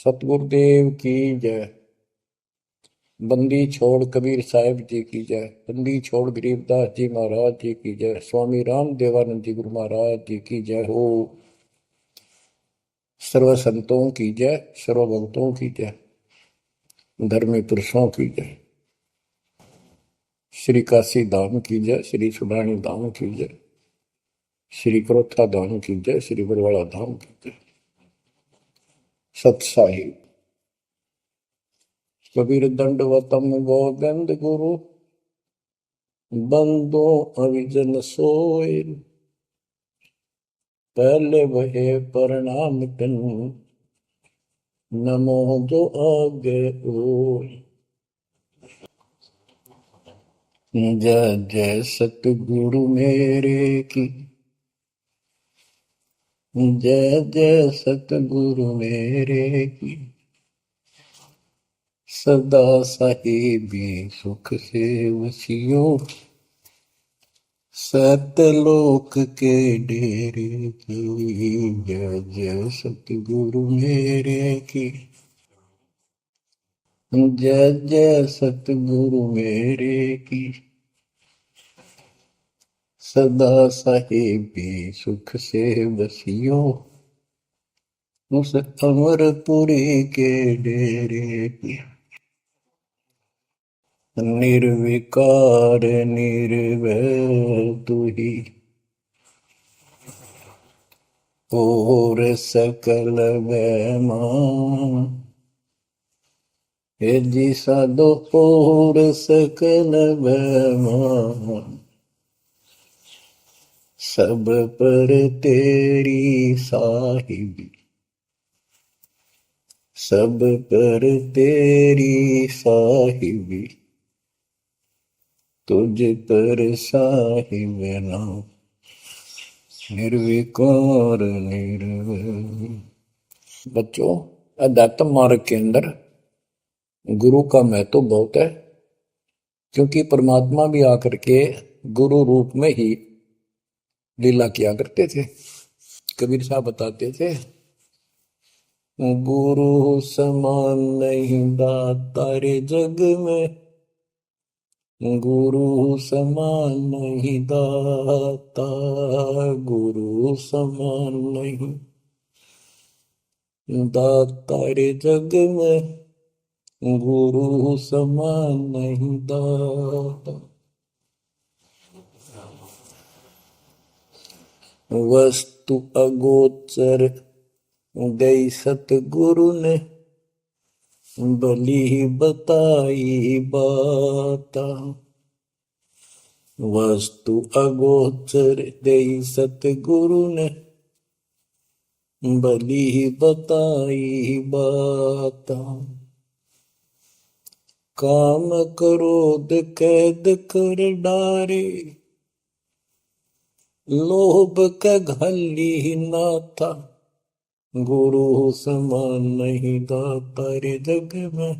सतगुरुदेव की जय। बंदी छोड़ कबीर साहिब जी की जय। बंदी छोड़ गरीबदास जी महाराज जी की जय। स्वामी राम देवानंद जी गुरु महाराज जी की जय हो। सर्व संतों की जय, सर्व भक्तों की जय, धर्मी पुरुषों की जय। श्री काशी धाम की जय, श्री सुब्राणी धाम की जय, श्री क्रोथा धाम की जय, श्री बरवाड़ा धाम की जय। सत साहिब कबीर दंडवतम गोविंद गुरु, बंदो अविजन सोए। पहले वहे प्रणाम कन, नमो जो आगे ओ। जय जय सतगुरु मेरे की, जय जय सतगुरु मेरे की। सदा साहिबी सुख से वसियो, सतलोक के डेरे की। जय जय सतगुरु मेरे की, जय जय सतगुरु मेरे की। सदा साहिबी सुख से बसियो, उस अमरपुरी के डेरे की। निर्विकार निर्भय तू ही, और सकल वैमान। हे जी साधो और सकल वैमान, सब पर तेरी साहिबी, सब पर तेरी साहिबी। तुझ पर साहिब नाम, निर्विकार निर्भय। बच्चों, अध्यात्म मार्ग के अंदर गुरु का महत्व बहुत है, क्योंकि परमात्मा भी आकर के गुरु रूप में ही लीला किया करते थे। कबीर साहब बताते थे, गुरु समान नहीं दाता रे जग में, गुरु समान नहीं दाता, गुरु समान नहीं दाता रे जग में, गुरु समान नहीं दाता। वस्तु अगोचर दई सतगुरु ने, भली बताई बाता। वस्तु अगोचर दई सतगुरु ने, भली बताई बाता। काम क्रोध कैद कर डारे, लोभ का घली ना था, गुरु समान नहीं दाता रे जग में,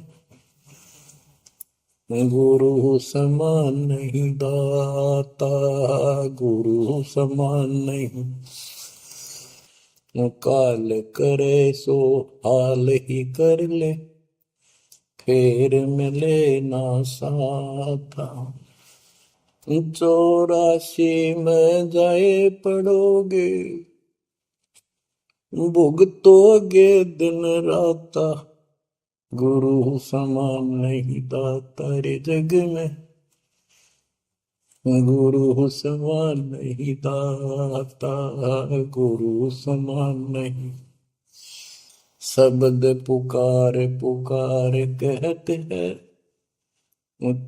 गुरु समान नहीं दाता, गुरु समान नहीं। काल करे सो हाल ही कर ले, फिर मिले ना साथा। 84 में जाए पड़ोगे, भुगतोगे दिन राता, गुरु समान नहीं दाता रे जग में, गुरु समान नहीं दाता, गुरु समान नहीं। शब्द पुकार पुकार कहते हैं,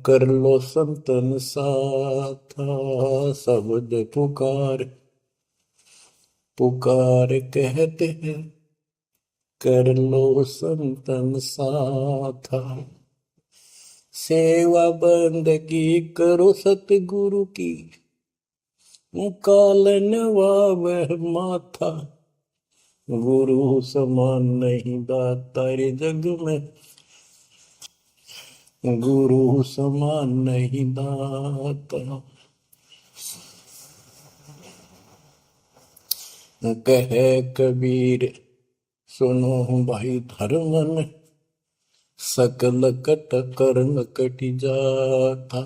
कर लो संतन साथा। शब्द पुकार पुकार कहते हैं, कर लो संतन साथा। सेवा बंदगी करो सतगुरु की, कालन वह माथा, गुरु समान नहीं दाता रे जग में, गुरु समान नहीं दाता। कहे कबीर सुनो भाई धर्मन सकल कट कर्म कटि जाता।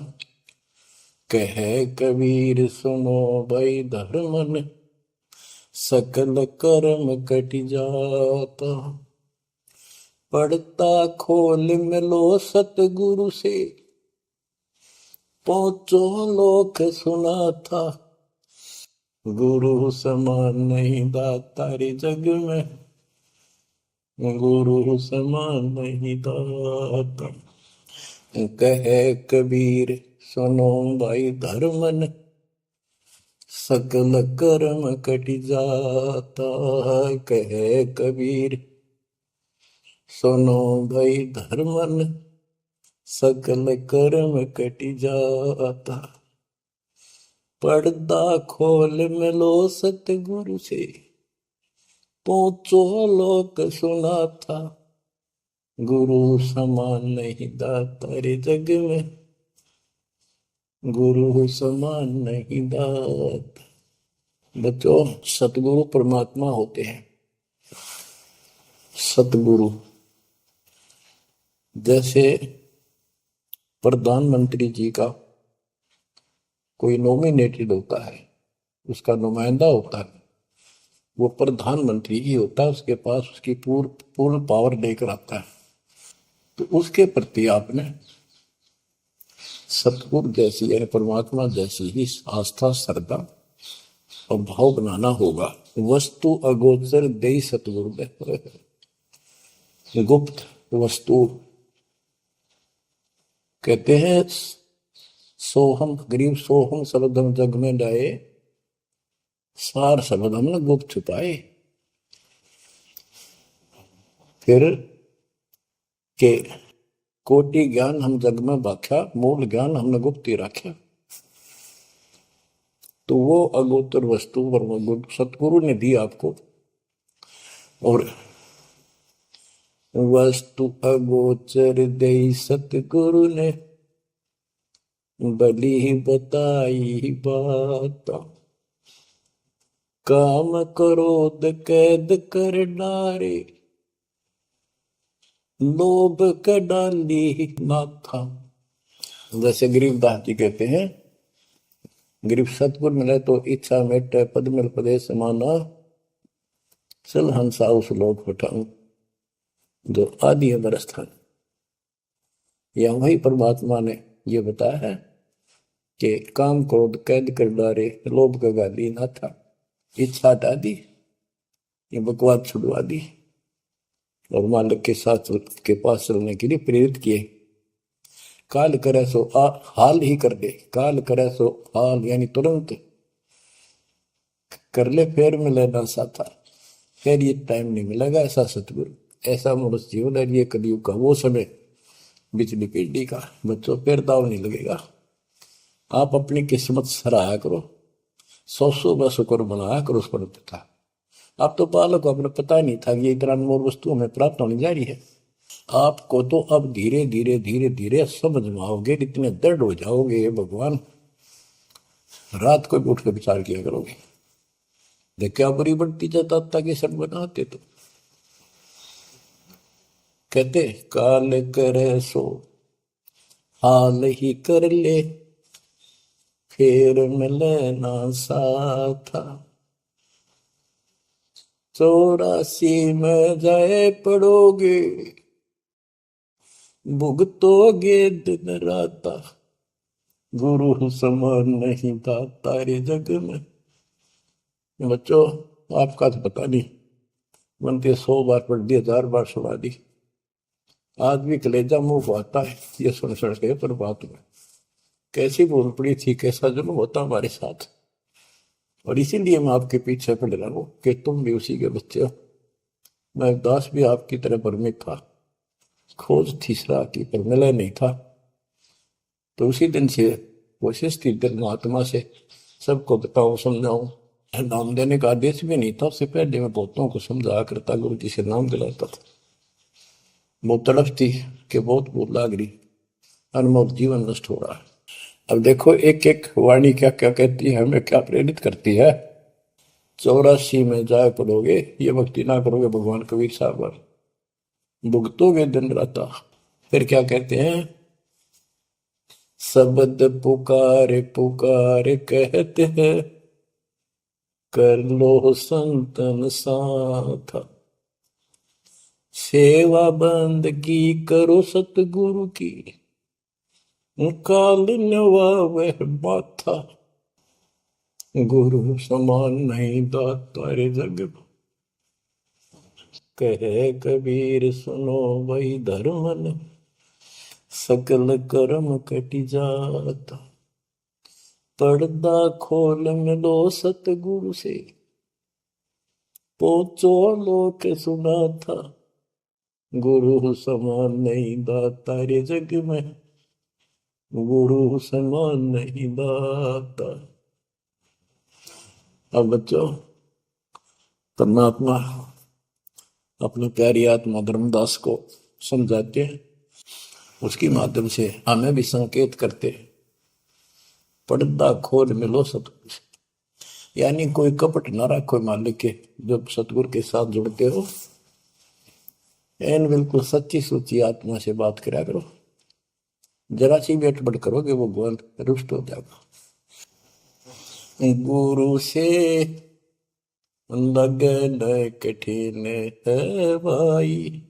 कह कबीर सुनो भाई धर्मन सकल कर्म कटि जाता। पढ़ता खोल मिलो सतगुरु से पहुंचो लोक सुना था। गुरु समान नहीं दाता रे जग में, गुरु समान नहीं दाता। कहे कबीर सुनो भाई धर्मन सकल कर्म कटि जाता। कहे कबीर सुनो भाई धर्मन सकल कर्म कटि जाता। पर्दा खोल मिलो सतगुरु से पहुंचो लोक सुना था। गुरु समान नहीं दाता रे जग में, गुरु समान नहीं दाता। बच्चों, सतगुरु परमात्मा होते हैं। सतगुरु जैसे प्रधानमंत्री जी का कोई नॉमिनेटेड होता है, उसका नुमाइंदा होता है, वो प्रधानमंत्री ही होता है, उसके पास उसकी पूर्ण पावर लेकर आता है। तो उसके प्रति आपने सतगुरु जैसी यानी परमात्मा जैसी ही आस्था, श्रद्धा और भाव बनाना होगा। वस्तु अगोचर दे सतगुरु दे, गुप्त वस्तु कहते हैं। सोहम गरीब सोहम शब्दम जग में डाए, सार शब्द हमने गुप्त छुपाए। फिर के कोटि ज्ञान हम जग में बाख्या, मूल ज्ञान हमने गुप्त ही रखा। तो वो अगोचर वस्तु सतगुरु ने दी आपको। और वस्तु अगोचर दे सतगुरु ने बली बताई बात। काम क्रोध कैद कर डारे, लोभ का डाली नाथा। जैसे गरीबदास जी कहते हैं, गरीब सतगुरु मिले तो इच्छा मेटे, पद मिल पदे समाना, चल हंसा उस लोक उठाऊं जो आदि है बरस्थान। यह वही परमात्मा ने ये बताया है कि काम क्रोध कैद कर डारे, लोभ का गाली ना था, इच्छा हटा दी, ये बकवास छुड़वा दी और मालिक के साथ के पास चलने के लिए प्रेरित किए। काल करे सो हाल ही कर दे, काल करे सो हाल यानी तुरंत कर ले, फिर मिले ना साथा, फिर ये टाइम नहीं मिलेगा। ऐसा सतगुरु, ऐसा मनुष्य जीवन है। ये कलयुग का वो समय, बिजली पीढ़ी का। बच्चों, फिर दाव नहीं लगेगा। आप अपनी किस्मत सराहा करो, सौ में शुक्र बनाया करो उस पर पिता। आप तो बालक को अपने पता नहीं था कि ये इतना अनमोल वस्तु हमें प्राप्त होने जा रही है। आपको तो अब धीरे धीरे धीरे धीरे समझ में आओगे, इतने दृढ़ हो जाओगे भगवान, रात को भी उठ के विचार किया करोगे। देखा बुरी बढ़ती जाता कि सब बनाते तो कहते काल करे सो हाल ही कर ले, फिर मिले ना साथा। 84 में जाए पड़ोगे, भुगतोगे दिन राता। गुरु समान नहीं दाता रे जग में। बच्चों, आपका तो पता नहीं, बनते 100 बार पढ़ दी, 1000 बार सुना दी, आज भी कलेजा मुंह को आता है ये सुन सुन के। पर बात में कैसी बोल पड़ी थी, कैसा जुल्म होता हमारे साथ। और इसीलिए मैं आपके पीछे पड़ रहा हूं कि तुम भी उसी के बच्चे हो। मैं दास भी आपकी तरह भ्रमित था, खोज थी सराह की पर मिला नहीं था। तो उसी दिन से कोशिश थी दिल आत्मा से सबको बताऊं, समझाऊं। नाम देने का आदेश भी नहीं था, उससे पहले मैं बहुतों को समझाया करता, गुरु जी से नाम दिलाता था। बहुत तड़फ थी कि बहुत भूत लाग रही, अनमोल जीवन नष्ट हो रहा है। अब देखो एक एक वाणी क्या क्या कहती है, हमें क्या प्रेरित करती है। 84 में जाए पड़ोगे, ये भक्ति ना करोगे भगवान कबीर साहब पर, भुगतोगे दिन रात। फिर क्या कहते हैं, शब्द पुकार पुकार कहते हैं, कर लो संतन साथ, सेवा बंदगी करो सतगुरु की, काल नवावे माथा, गुरु समान नहीं दाता रे जग में। कहे कबीर सुनो वही धर्म ने, सकल कर्म कटी जाता, पर्दा खोल मिलो सतगुरु से, पोचो लोक सुना था, गुरु समान नहीं दाता रे जग में, गुरु समान नहीं दाता। अब बच्चों, परमात्मा अपनी प्यारी आत्मा धर्मदास को समझाते हैं, उसके माध्यम से हमें भी संकेत करते हैं, पर्दा खोल मिलो सतगुरु से, यानी कोई कपट ना रखो मालिक के, जब सतगुरु के साथ जुड़ते हो एन बिल्कुल सच्ची सुची आत्मा से बात करा करो, जरा सी भी अटपट करोगे वो भगवान रुष्ट हो जाएगा। गुरु से लगन कठिन है भाई,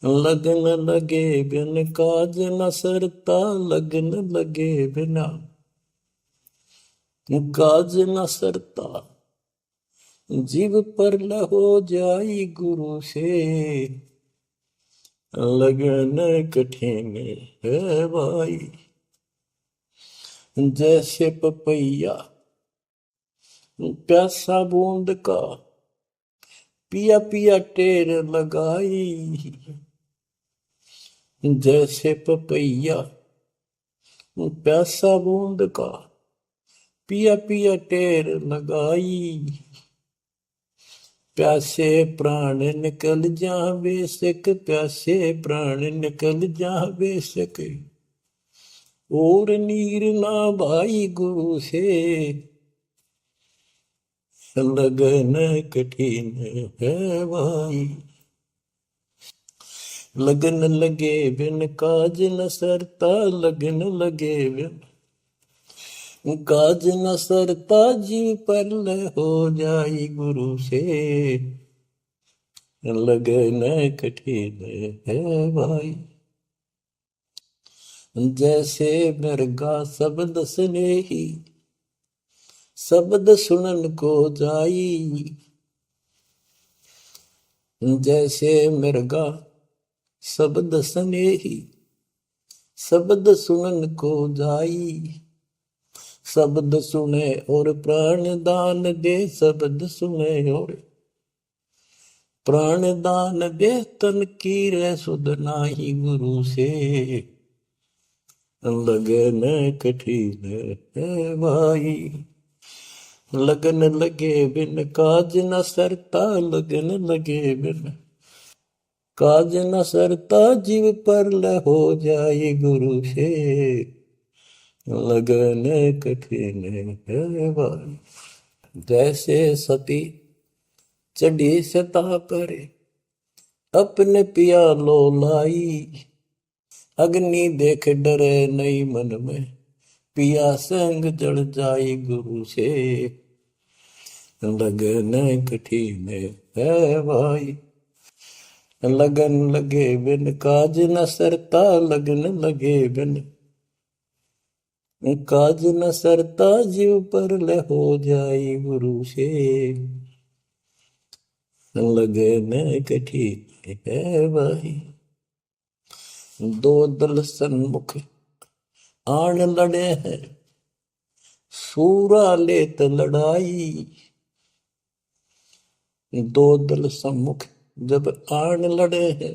लगन लगे बिन काज न सरता, लगन लगे बिना काज न सरता, जीव पर हो जाई गुरु से, लगन कठिन है भाई। जैसे पपैया प्यासा बूंद का, पिया पिया टेर लगाई, जैसे पपैया प्यासा बूंद का, पिया पिया टेर लगाई, प्यासे प्राण निकल जा बेशक, प्यासे प्राण निकल जा बेशक, और नीर ना भाई गुरु से, लगन कठिन है भाई। लगन लगे बिन काज न सरता, लगन लगे बिन काज न सरता, जीव पर हो जाई गुरु से, लगन कठिन है भाई। जैसे मृगा शब्द स्नेही, शब्द सुनन को जाई, जैसे मृगा शब्द स्नेही, शब्द सुनन को जाई, शब्द सुने और प्राण दान दे, शब्द सुने और प्राण दान दे, तन की रे सुध नाही गुरु से, लगन कठिन है भाई। लगन लगे बिन काज न सरता, लगन लगे बिन काज न सरता, जीव पर हो जाए गुरु से, लगन कठिन है भाई। जैसे सती चढ़ी सता पर, अपने पिया लो लाई, अग्नि देख डरे नहीं मन में, पिया संग जड़ जाई गुरु से, लगन कठिन है भाई। लगन लगे बिन काज न सरता, लगन लगे बिन काज न सरता, जीव पर हो जाई गुरु से, लगन कठिन है भाई। दो दल सन्मुख आन लड़े हैं, सूरा लेत लड़ाई, दो दल सम्मुख जब आन लड़े हैं,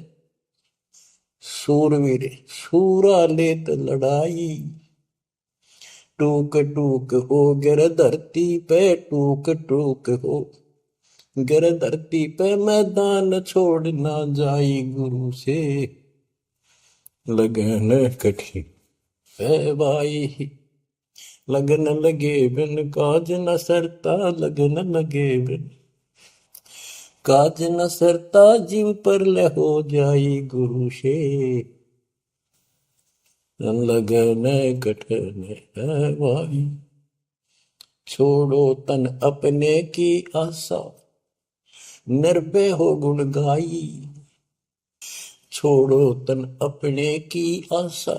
सूरवीर सूरा लेत लड़ाई, टूक टूक हो गिर धरती पे, टूक टूक हो गिर धरती पे, मैदान छोड़ ना जाई गुरु से, लगन कठिन है भाई। लगन लगे बिन काज न सरता, लगन लगे बिन काज न सरता, जीव पर ले हो जाई गुरु से, लगन कठन है भाई। छोड़ो तन अपने की आशा, निर्भय हो गुण गाई। छोड़ो तन अपने की आशा,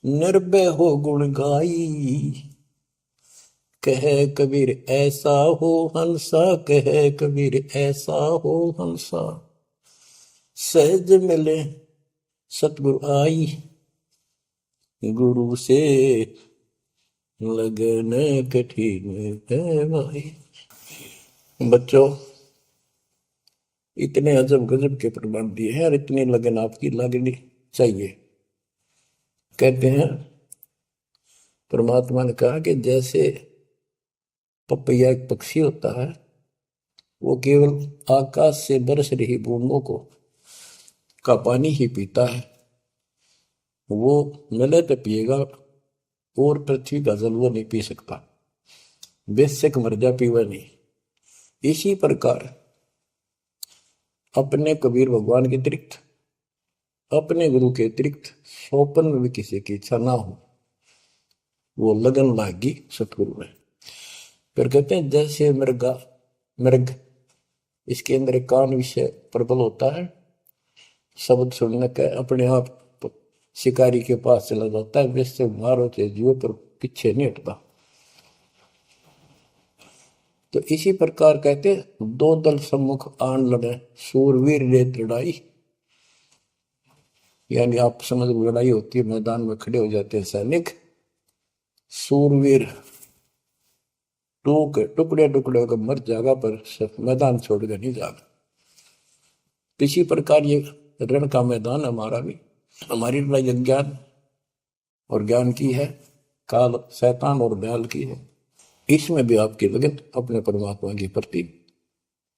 निर्भय हो गुण गाई। कहे कबीर ऐसा हो हंसा, कहे कबीर ऐसा हो हंसा, सहज मिले सतगुरु आई। गुरु से लगन कठिन है भाई। बच्चों, इतने अजब गजब के प्रमाण दिए हैं और इतनी लगन आपकी लगनी चाहिए। कहते हैं परमात्मा ने कहा कि जैसे पपैया एक पक्षी होता है, वो केवल आकाश से बरस रही बूंदों को का पानी ही पीता है, वो मिले तो पिएगा, और पृथ्वी का जल वो नहीं पी सकता, बेशक मर जा पीवा नहीं। इसी प्रकार अपने कबीर भगवान के अतिरिक्त, अपने गुरु के अतिरिक्त सोपन में भी किसी की इच्छा ना हो, वो लगन लागी सतगुरु में। फिर कहते हैं जैसे मृगा मृग, इसके अंदर एक कान विषय प्रबल होता है, शब्द सुनने का अपने आप शिकारी के पास चला जाता है, वैसे मारो चाहे जीव पर पीछे नहीं हटता। तो इसी प्रकार कहते दो दल सम्मुख आन लड़े, सूरवीर रे लड़ाई। यानी आप समझ लड़ाई होती है, मैदान में खड़े हो जाते हैं सैनिक, सूरवीर टुकड़े टुकड़े होकर मर जाएगा, पर मैदान छोड़कर नहीं जाएगा। इसी प्रकार ये रण का मैदान हमारा भी, हमारी लड़ाई अज्ञान और ज्ञान की है, काल शैतान और दयाल की है। इसमें भी आपकी लगन अपने परमात्मा के प्रति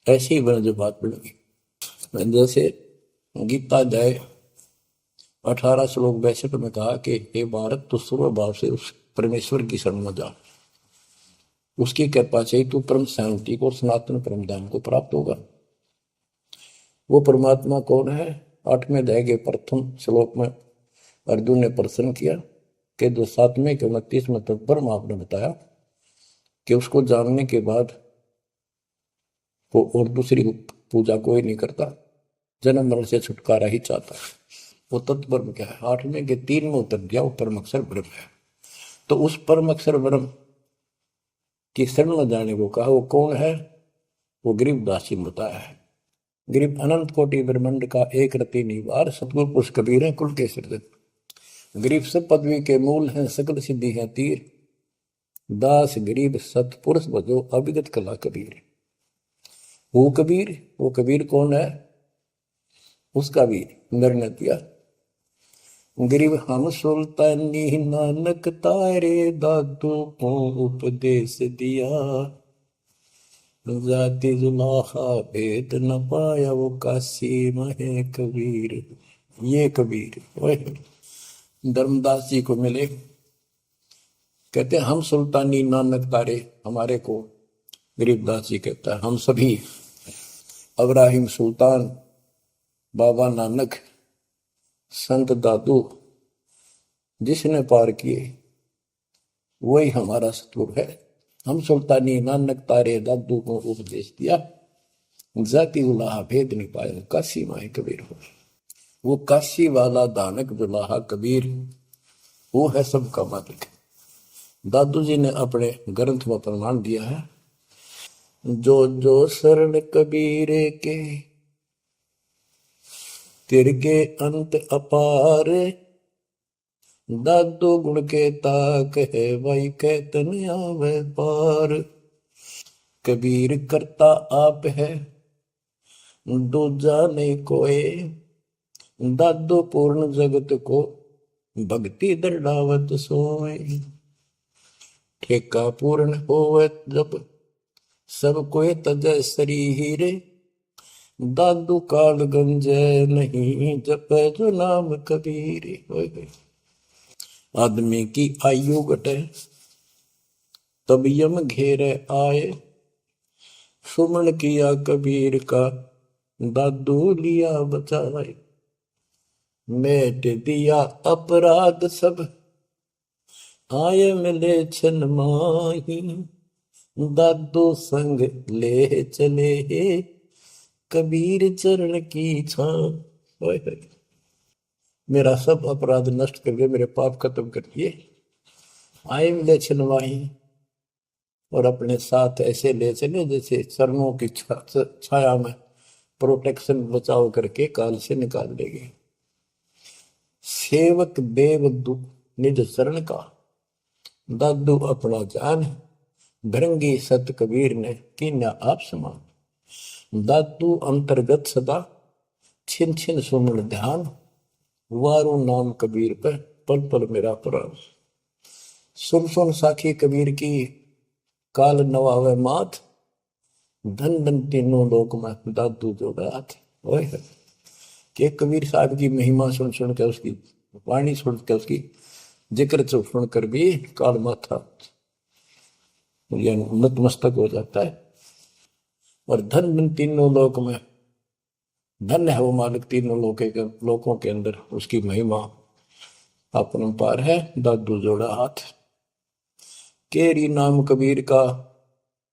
ऐसी ही बना जो बात बढ़ेगी। जैसे गीता जाए 18 श्लोक 62 में कहा कि हे भारत, तू सर्व भाव से उस परमेश्वर की शरण में जा, उसकी कृपा से तू परम शांति को और सनातन परम धाम को प्राप्त होगा। वो परमात्मा कौन है? 8वें अध्याय के प्रथम श्लोक में अर्जुन ने प्रश्न किया कि जो 7वें के 29वें तक परम आपने बताया कि उसको जानने के बाद वो और दूसरी पूजा कोई नहीं करता, जन्म मरण से छुटकारा ही चाहता है। वो तत्पर क्या है? 8वें के 3 में उतर दिया, वो परम अक्षर ब्रह्म है। तो उस परम अक्षर ब्रह्म की शरण में जाने को कहा। वो कौन है? वो गरीबदास जी ने बताया है। गरीब अनंत कोटि ब्रह्मांड का एक रति निवार, सतगुरु पुरुष कबीर है कुल के सृजन। गरीब सब पदवी के मूल हैं, सकल सिद्धि है तीर, दास गरीब सतपुरुष बजो अभिगत कला कबीर। वो कबीर कौन है? उसका भी निर्णय दिया। गरीब हम सुल्तानी नानक तारे, दादू को उपदेश दिया, जाति जुलाहा भेद न पाया, वो काशी महे कबीर। ये कबीर धर्मदास जी को मिले, कहते हैं हम सुल्तानी नानक तारे, हमारे को गरीबदास जी कहता है हम सभी अब्राहिम सुल्तान, बाबा नानक, संत दादू जिसने पार किए वही हमारा सतगुरु है। हम सुल्तानी नानक तारे, दादू को उपदेश दिया, जाति उलाहा भेद नहीं पाया, काशी माए कबीर हो। वो काशी वाला दानक दुलाहा कबीर, वो है सबका मालिक। दादू जी ने अपने ग्रंथ में प्रमाण दिया है, जो जो शरण कबीरे के, तिरगे अंत अपार, दादू गुण के ताक है, भाई कहतन आवे पार। कबीर करता आप है, दूजा नहीं कोई, दादू पूर्ण जगत को, भक्ति दृढ़ावत सोए। ठेका पूर्ण होवे जब, सब कोई तजय शरीर, दादू काल गंजय नहीं, जपे जो नाम कबीर। आदमी की आयु घटे, तब यम घेरे आए। सुमन किया कबीर का, दादू लिया बचाए। मेट दिया अपराध सब, आए मिले छन माही। दादू संग ले चले, कबीर चरण की छां। मेरा सब अपराध नष्ट करके मेरे पाप खत्म कर दिए, आए मिले छन माही। और अपने साथ ऐसे ले चले जैसे चरणों की छाया में प्रोटेक्शन बचाव करके काल से निकाल देंगे। सेवक देव निज शरण का, दादू अपना जान। भृंगी सत कबीर ने कीन्या आप समान। दादू अंतर्गत सदा, छिन छिन सुमन ध्यान। वारू नाम कबीर पर, पल पल मेरा प्राण। सुन सुन साखी कबीर की, काल नवावे मात। धन धन तीनों लोक में, दादू जोड़ा हाथ। कि कबीर साहब की महिमा सुन सुन के, उसकी वाणी सुन के, उसकी जिक्र सुन कर भी काल माथा नतमस्तक हो जाता है। और धन धन तीनों लोक में, धन है वो मालिक तीनों लोकों के अंदर, उसकी महिमा अपरंपार है। दादू जोड़ा हाथ। केरी नाम कबीर का,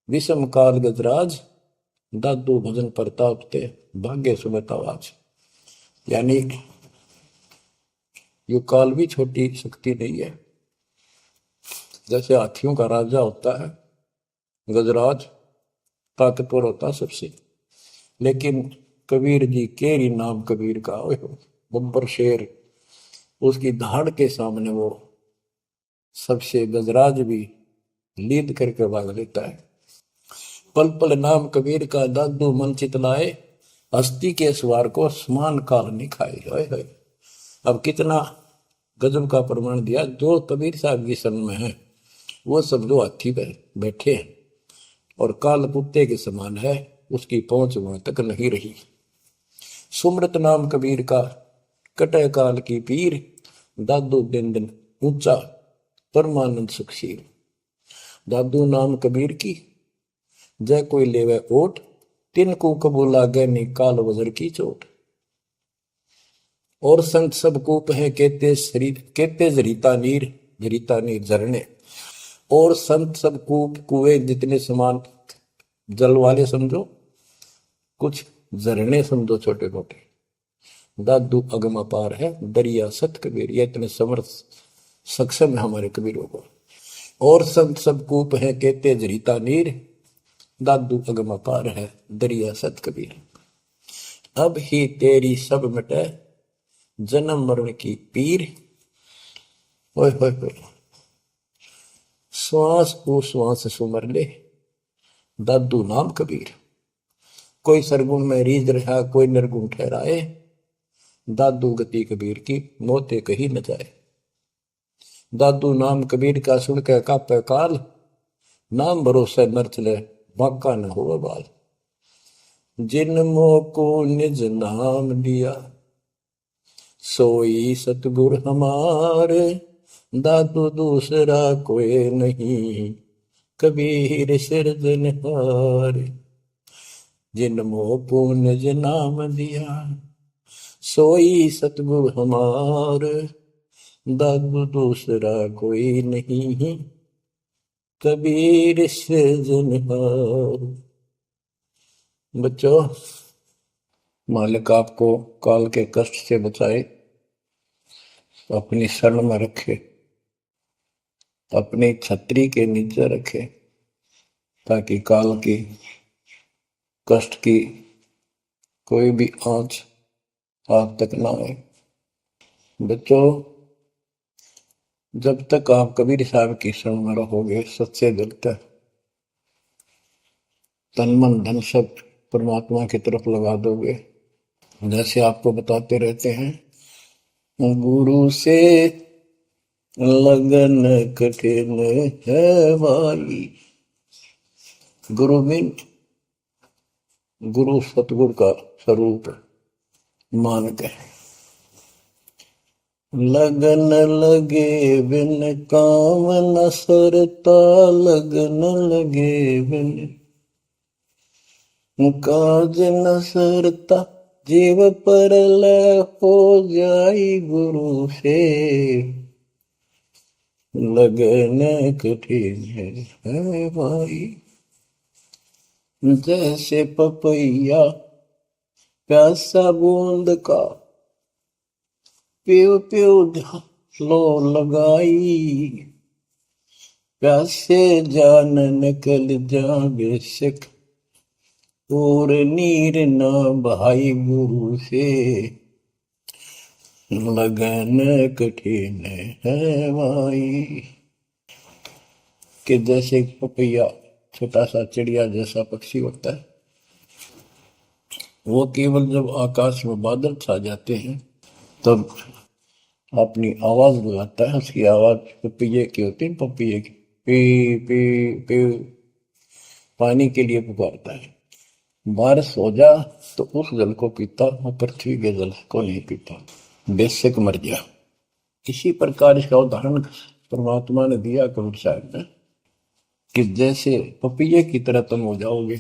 विषम काल गजराज। दादू भजन प्रताप ते, भाग्य सुबह आवाज। यानी ये काल भी छोटी शक्ति नहीं है। जैसे हाथियों का राजा होता है गजराज, ताकतवर होता सबसे, लेकिन कबीर जी, केरी नाम कबीर का, बब्बर शेर, उसकी धाड़ के सामने वो सबसे गजराज भी लीद करके भाग लेता है। पल पल नाम कबीर का, दादू मन चितलाए। हस्ती के सवार को समान काल नहीं खाए। अब कितना गजब का प्रमाण दिया। जो कबीर साहब की शरण में है वो सब जो हाथी पर बैठे हैं और काल कुत्ते के समान है, उसकी पहुंच वहां तक नहीं रही। सुमृत नाम कबीर का, कटे काल की पीर। दादू दिन दिन ऊंचा, परमानंद सुखशील। दादू नाम कबीर की, जय कोई लेवे ओट। तिनको कबू लागे नी काल वजर की चोट। और संत सब कूप है, कहते शरीर कहते जरीता नीर झरने। और संत सब कूप कुएं जितने समान जल वाले समझो, कुछ झरने समझो छोटे मोटे। दादू अगम अपार है, दरिया सत कबीर। ये इतने समर्थ सक्षम है हमारे कबीरों को। और संत सब कूप है, कहते जरीता नीर। दादू अगम अपार है, दरिया सत कबीर। अब ही तेरी सब मिटे, जन्म मरण की पीर। ओए होए होए, श्वास को श्वास सुमर ले, दादू नाम कबीर। कोई सरगुण में रीझ रहा, कोई निर्गुण ठहराए। दादू गति कबीर की, मोते कही न जाए। दादू नाम कबीर का, सुन के कापे काल। नाम भरोसे नर चले, बांका न हो बाल। जिन मोह को निज नाम दिया, सोई सतगुर हमारे। दादू दूसरा कोई नहीं, कबीर सिरजनहार। जिन मोह को निज नाम दिया, सोई सतगुर हमार। दादू दूसरा कोई नहीं, कबीर सिरजनहार। बच्चों, मालिक आपको काल के कष्ट से बचाए, अपनी शरण में रखे, अपनी छतरी के नीचे रखे, ताकि काल की कष्ट की कोई भी आंच आप तक ना आए। बच्चों, जब तक आप कबीर साहब की शरण में रहोगे, सच्चे दिल तक तन मन धन सब परमात्मा की तरफ लगा दोगे। जैसे आपको बताते रहते हैं, गुरु से लगन कठिन है भाई। गुरु मीन गुरु सतगुरु का स्वरूप मान के, लगन लगे बिन काम न सरता, लगन लगे बिन काज न सरता, जीव पर लय हो जाई गुरु से, लगन कठिन है भाई। जैसे पपैया प्यासा बूंद का, प्यू प्यू लो लगाई, प्यासे जान निकल जा बेशक, और नीर न भाई गुरु से, लगन कठिन है भाई। कि जैसे पपैया छोटा सा चिड़िया जैसा पक्षी होता है, वो केवल जब आकाश में बादल छा जाते हैं तब अपनी आवाज लगाता है। उसकी आवाज पपैये की होती है, पपैये की पी पी पी, पानी के लिए पुकारता है। बारिश हो जा तो उस जल को पीता, और पृथ्वी के जल को नहीं पीता, बेशक मर गया। इसी प्रकार इसका उदाहरण परमात्मा ने दिया कबीर साहब ने, कि जैसे पपैये की तरह तुम हो जाओगे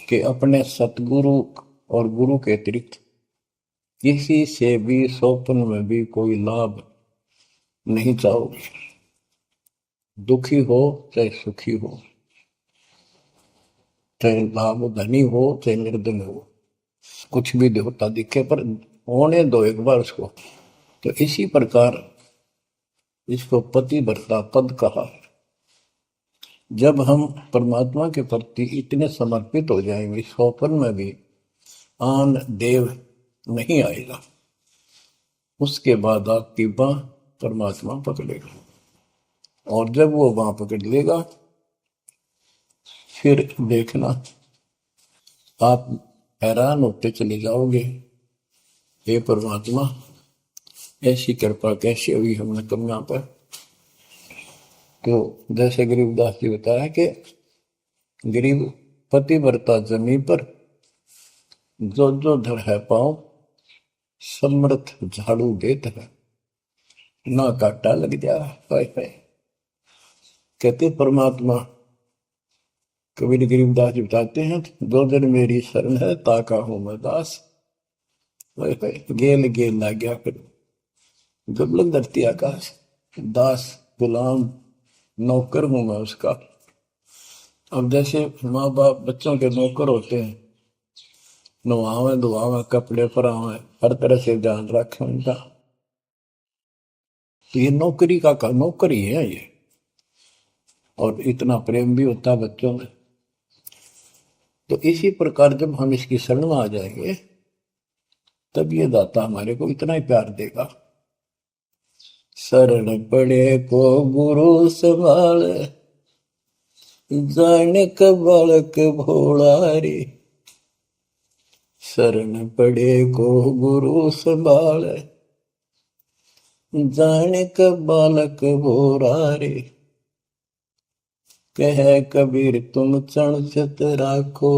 कि अपने सतगुरु और गुरु के अतिरिक्त किसी से भी स्वप्न में भी कोई लाभ नहीं चाहोगे। दुखी हो चाहे सुखी हो, चाहे लाभ धनी हो चाहे निर्धन हो, कुछ भी देवता दिखे पर होने दो एक बार उसको। तो इसी प्रकार इसको पतिव्रता पद कहा। जब हम परमात्मा के प्रति इतने समर्पित हो जाएंगे, स्वप्न में भी आन देव नहीं आएगा, उसके बाद आपकी बाह परमात्मा पकड़ेगा, और जब वो बाह पकड़ लेगा फिर देखना आप हैरान होते चले जाओगे, हे परमात्मा ऐसी कृपा कैसे हुई हमने कन्या पर। तो जैसे गरीबदास जी बताया कि गरीब पतिव्रता जमी पर, जो जो धर है पाओ, समर्थ झाड़ू देत है, ना काटा लग जा। कहते परमात्मा, कबीर गरीबदास जी बताते हैं, दो दिन मेरी शरण है ताका हूं मैं दास। गेल गेल ला गया फिर गबलक धरती आकाश, दास गुलाम नौकर हूं मैं उसका। अब जैसे माँ बाप बच्चों के नौकर होते हैं, नवावे धुआवे कपड़े परावे, हर तरह से ध्यान रखें उनका, तो ये नौकरी का नौकर ही है ये। और इतना प्रेम भी होता है बच्चों में। तो इसी प्रकार जब हम इसकी शरण में आ जाएंगे, तब ये दाता हमारे को इतना ही प्यार देगा। शरण पड़े को गुरु संभाल, जाने का बालक भोला रे। शरण पड़े को गुरु संभाल, जाने का बालक भोला रे। कह कबीर तुम चण चित राखो,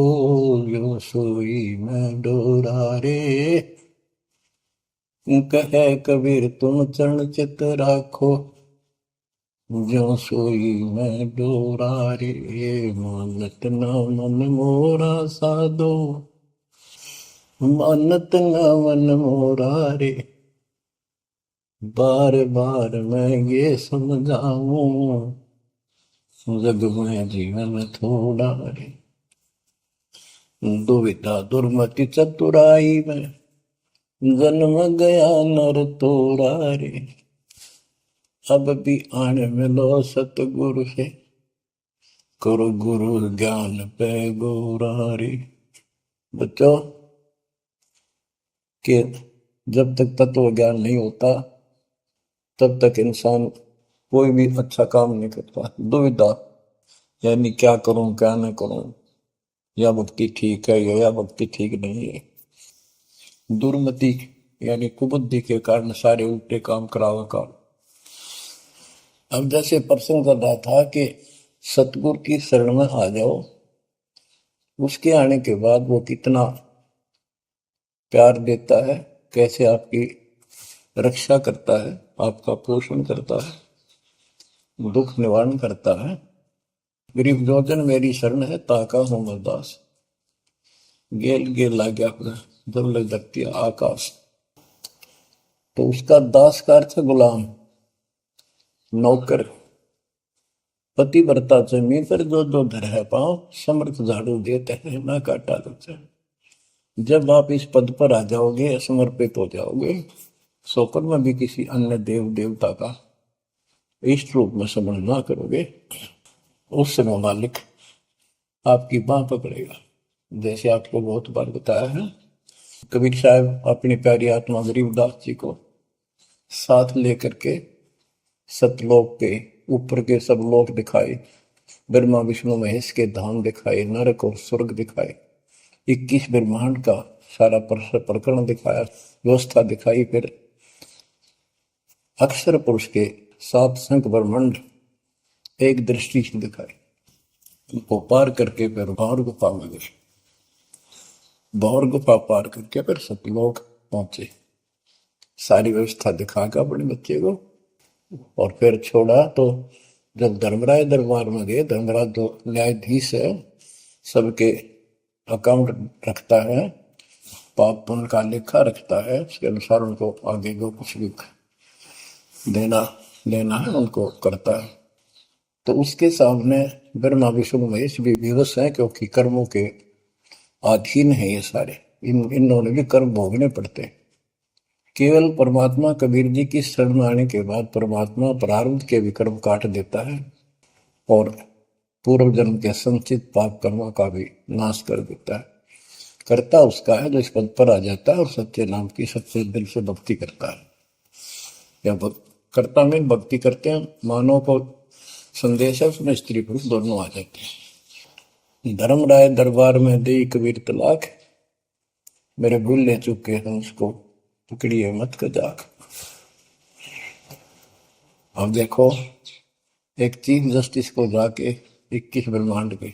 यो सोई मैं डोरा रे। कह कबीर तुम चरण चित राखो, जो सोई मैं डोरा रे। मानत न मन मोरा साधो, मानत न मन मोरा रे। बार बार मैं ये समझाऊं, जग में जीवन थोड़ा रे। दुविधा दुर्मति चतुराई में, जन्म गया नर तोड़ा रे। अब भी आन मिलो सतगुरु से, करो गुरु ज्ञान पे गोरा रे। बच्चों कि जब तक तत्व ज्ञान नहीं होता, तब तक इंसान कोई भी अच्छा काम नहीं करता। दुविधा यानी क्या करूं क्या न करूं, या भक्ति ठीक है या भक्ति ठीक नहीं है। दुर्मति यानी कुबुद्धि के कारण सारे उल्टे काम करावा काम। अब जैसे प्रसंग कर रहा था कि सतगुरु की शरण में आ जाओ, उसके आने के बाद वो कितना प्यार देता है, कैसे आपकी रक्षा करता है, आपका पोषण करता है, दुख निवारण करता है। गरीब जोजन मेरी शरण है, ताका हूं मैं दास। गेल गेल लाग्या जब लग धरती आकाश। तो उसका दास का अर्थ गुलाम, नौकर। पतिव्रता जमीन पर जो जो धर है पांव, समर्थ झाड़ू देते हैं ना काटा देते हैं। जब आप इस पद पर आ जाओगे, समर्पित हो जाओगे, स्वप्न में भी किसी अन्य देव देवता का इष्ट रूप में समझ ना करोगे, उस समय मालिक आपकी बाह पकड़ेगा। जैसे आपको बहुत बार बताया है, कबीर साहब अपनी प्यारी आत्मा गरीबदास जी को साथ लेकर के सतलोक पे ऊपर के सब लोक दिखाए, ब्रह्मा विष्णु महेश के धाम दिखाए, नरक और स्वर्ग दिखाए, 21 ब्रह्मांड का सारा प्रकरण दिखाया, व्यवस्था दिखाई। फिर अक्षर पुरुष के 7 संख ब्रह्मांड एक दृष्टि से दिखाए। उनको पार करके फिर भौर गुफा में गए, भौर गुफा पार करके फिर सतलोक पहुंचे, सारी व्यवस्था दिखाकर अपने बच्चे को। और फिर छोड़ा तो जब धर्मराज दरबार में गए, धर्मराज जो न्यायाधीश है, सबके अकाउंट रखता है, पाप पुण्य का लेखा रखता है, उसके अनुसार उनको आगे जो कुछ भी देना लेना है उनको करता है। तो उसके सामने ब्रह्मा विष्णु महेश भी विवश है, क्योंकि कर्मों के अधीन है ये सारे, इन्होंने भी कर्म भोगने पड़ते हैं। केवल परमात्मा कबीर जी की शरण आने के बाद परमात्मा प्रारब्ध के भी कर्म काट देता है और पूर्व जन्म के संचित पाप कर्मों का भी नाश कर देता है। करता उसका है जो इस पद पर आ जाता है और सच्चे नाम की सच्चे दिल से भक्ति करता है। या करता में भक्ति करते हैं, मानव को संदेश है, उसमें स्त्री पुरुष दोनों आ जाते हैं। धर्मराय दरबार में दे कबीर तलाक, मेरे भूल ले चुके हैं उसको पकड़िए मत कजाक। अब देखो, एक चीफ जस्टिस को जाके 21 ब्रह्मांड के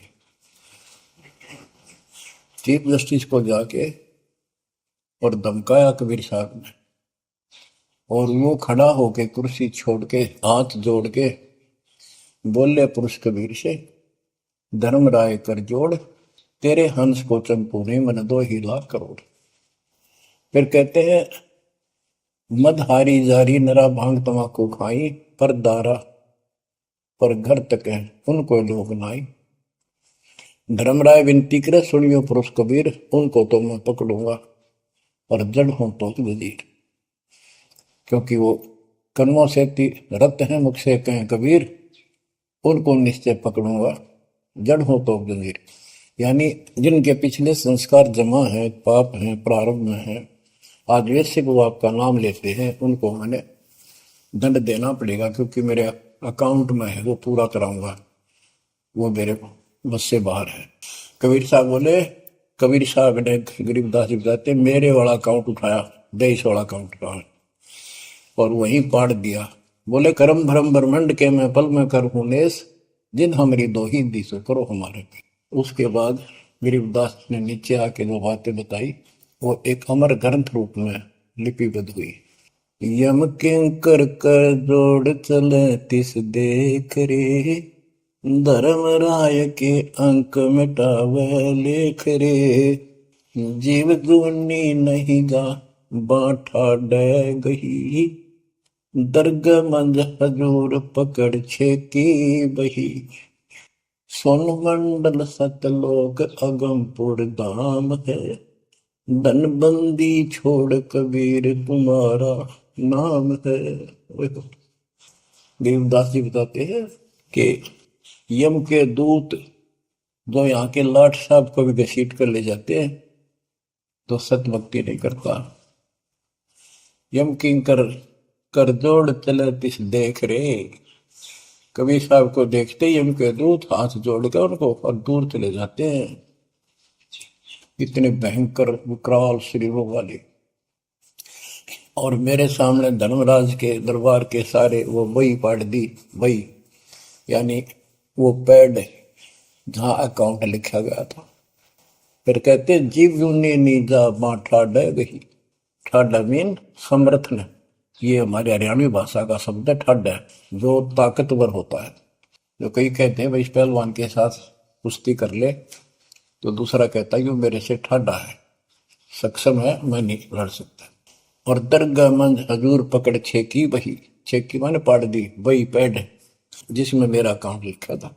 चीफ जस्टिस को जाके और धमकाया कबीर साहब ने, और वो खड़ा होके कुर्सी छोड़ के हाथ जोड़ के बोले पुरुष कबीर से, धर्मराय कर जोड़, तेरे हंस को चंपू ने मन 2 करोड़। फिर कहते हैं, मदहारी जारी नरा भांग तमाकू खाई, पर दारा पर घर तक है उनको लोग नाई। धर्मराय विनती करे, सुनियो पुरुष कबीर, उनको तो मैं पकड़ूंगा और जड़ हूं तो वजीर। क्योंकि वो कर्मों से रत हैं, मुख से कहें कबीर, उनको निश्चय पकड़ूंगा, जड़ हो तो जंजीर। यानी जिनके पिछले संस्कार जमा है, पाप है, प्रारंभ में है, आज वैसे वो आपका नाम लेते हैं, उनको मैंने दंड देना पड़ेगा, क्योंकि मेरे अकाउंट में है, वो पूरा कराऊंगा, वो मेरे बस से बाहर है। कबीर साहब बोले, कबीर साहब ने गरीबदास जी बताते, मेरे वाला अकाउंट उठाया, 23 वाला अकाउंट उठाया और वहीं पाड़ दिया। बोले, करम भरम ब्रह्मंड के मैं पल में कर हूं नेस, जिन हमारी 2 ही दी सो करो हमारे पे। उसके बाद गरीबदास ने नीचे आके जो बातें बताई, वो एक अमर ग्रंथ रूप में लिपिबद्ध हुई। यम किंकर कर जोड़ चले तिस देख रे, धर्म राय के अंक मिटावे लेख रे, जीव जूनी नहीं जा बाठा डे गही, दर्ग मंज हजूर पकड़ छेकी बही, सोन मंडल सतलोक अगमपुर धाम है, धनबंदी छोड़ कबीर तुम्हारा नाम है। देवदास जी बताते हैं कि यम के दूत जो यहाँ के लाट साहब को भी घसीट कर ले जाते हैं तो सत भक्ति नहीं करता। यम किंकर कर जोड़ चले तिस देख रे, कबीर साहब को देखते ही यम के दूत हाथ जोड़कर उनको और दूर चले जाते हैं। इतने भयंकर विकराल शरीरों वाले। और मेरे सामने धर्मराज के दरबार के सारे वो वही पाड़ दी, वही यानी वो पैड जहां अकाउंट लिखा गया था। फिर कहते, जीव यूनी नीजा मां ठाडा गही, ठाडा मीन समर्थ ने, ये हमारी हरियाणवी भाषा का शब्द है ठड है, जो ताकतवर होता है। जो कई कहते हैं भाई इस पहलवान के साथ कुश्ती कर ले, तो दूसरा कहता है कि वो मेरे से ठाडा है, सक्षम है, मैं नहीं लड़ सकता। और दरगाह मंज हजूर पकड़ छेकी वही, छेकी मैंने पाड़ दी वही पैड जिसमें मेरा काम लिखा था।